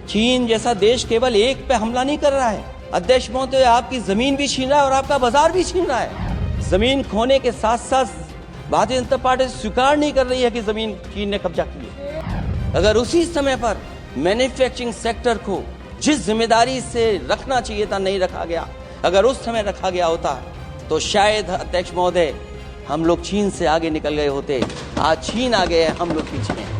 चीन जैसा देश केवल एक पे हमला नहीं कर रहा है अध्यक्ष महोदय, आपकी जमीन भी छीन रहा है और आपका बाजार भी छीन रहा है। जमीन खोने के साथ साथ भारतीय जनता पार्टी स्वीकार नहीं कर रही है कि जमीन चीन ने कब्जा की है। अगर उसी समय पर मैन्युफैक्चरिंग सेक्टर को जिस जिम्मेदारी से रखना चाहिए था नहीं रखा गया, अगर उस समय रखा गया होता तो शायद अध्यक्ष महोदय हम लोग चीन से आगे निकल गए होते। आज चीन आगे है, हम लोग पीछे हैं।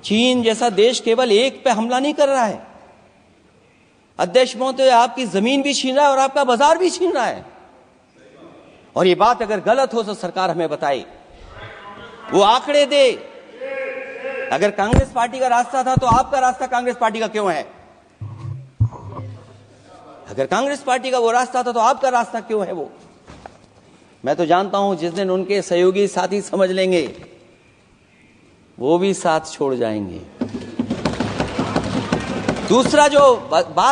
चीन जैसा देश केवल एक पे हमला नहीं कर रहा है अध्यक्ष महोदय, आपकी जमीन भी छीन रहा है और आपका बाजार भी छीन रहा है। और ये बात अगर गलत हो तो सरकार हमें बताए, वो आंकड़े दे। अगर कांग्रेस पार्टी का रास्ता था तो आपका रास्ता कांग्रेस पार्टी का क्यों है? अगर कांग्रेस पार्टी का वो रास्ता था तो आपका रास्ता क्यों है वो? मैं तो जानता हूं जिस दिन उनके सहयोगी साथी समझ लेंगे वो भी साथ छोड़ जाएंगे। दूसरा जो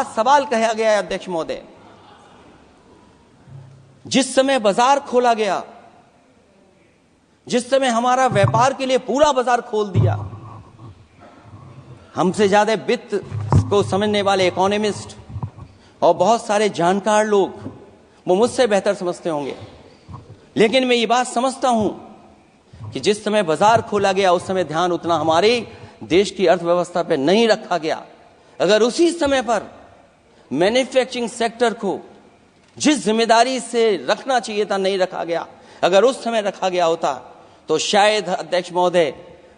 सवाल कहा गया है अध्यक्ष महोदय, जिस समय बाजार खोला गया, जिस समय हमारा व्यापार के लिए पूरा बाजार खोल दिया, हमसे ज्यादा वित्त को समझने वाले इकोनॉमिस्ट और बहुत सारे जानकार लोग वो मुझसे बेहतर समझते होंगे, लेकिन मैं ये बात समझता हूं कि जिस समय बाजार खोला गया उस समय ध्यान उतना हमारे देश की अर्थव्यवस्था पर नहीं रखा गया। अगर उसी समय पर मैन्युफैक्चरिंग सेक्टर को जिस जिम्मेदारी से रखना चाहिए था नहीं रखा गया, अगर उस समय रखा गया होता तो शायद अध्यक्ष महोदय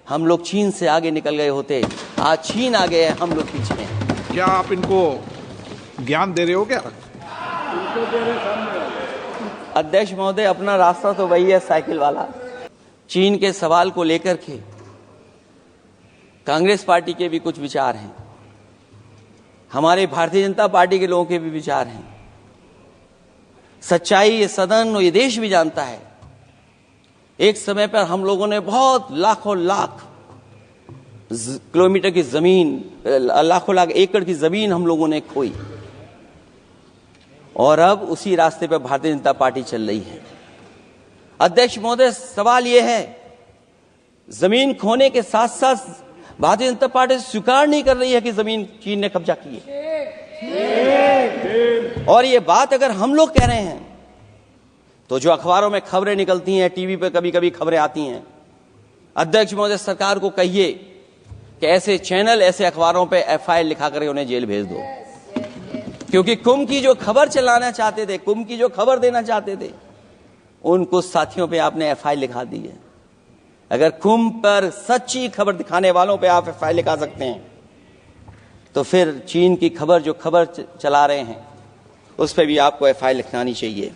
हम लोग चीन से आगे निकल गए होते। आज चीन आगे है, हम लोग पीछे हैं। क्या आप इनको ज्ञान दे रहे हो क्या? अध्यक्ष महोदय अपना रास्ता तो वही है, साइकिल वाला। चीन के सवाल को लेकर के कांग्रेस पार्टी के भी कुछ विचार हैं, हमारे भारतीय जनता पार्टी के लोगों के भी विचार हैं। सच्चाई ये सदन और ये देश भी जानता है, एक समय पर हम लोगों ने बहुत लाखों लाख किलोमीटर की जमीन, लाखों लाख एकड़ की जमीन हम लोगों ने खोई, और अब उसी रास्ते पर भारतीय जनता पार्टी चल रही है। अध्यक्ष महोदय सवाल यह है, जमीन खोने के साथ साथ भारतीय जनता पार्टी स्वीकार नहीं कर रही है कि जमीन चीन ने कब्जा की है। और ये बात अगर हम लोग कह रहे हैं तो जो अखबारों में खबरें निकलती हैं, टीवी पे कभी कभी खबरें आती हैं, अध्यक्ष महोदय सरकार को कहिए कि ऐसे चैनल, ऐसे अखबारों पे एफआईआर लिखा कर उन्हें जेल भेज दो, क्योंकि कुंभ की जो खबर चलाना चाहते थे, कुंभ की जो खबर देना चाहते थे, उन कुछ साथियों पे आपने एफआईआर लिखा दी है। अगर कुंभ पर सच्ची खबर दिखाने वालों पे आप एफआईआर लिखा सकते हैं तो फिर चीन की खबर जो खबर चला रहे हैं उस पर भी आपको एफआईआर लिखानी चाहिए।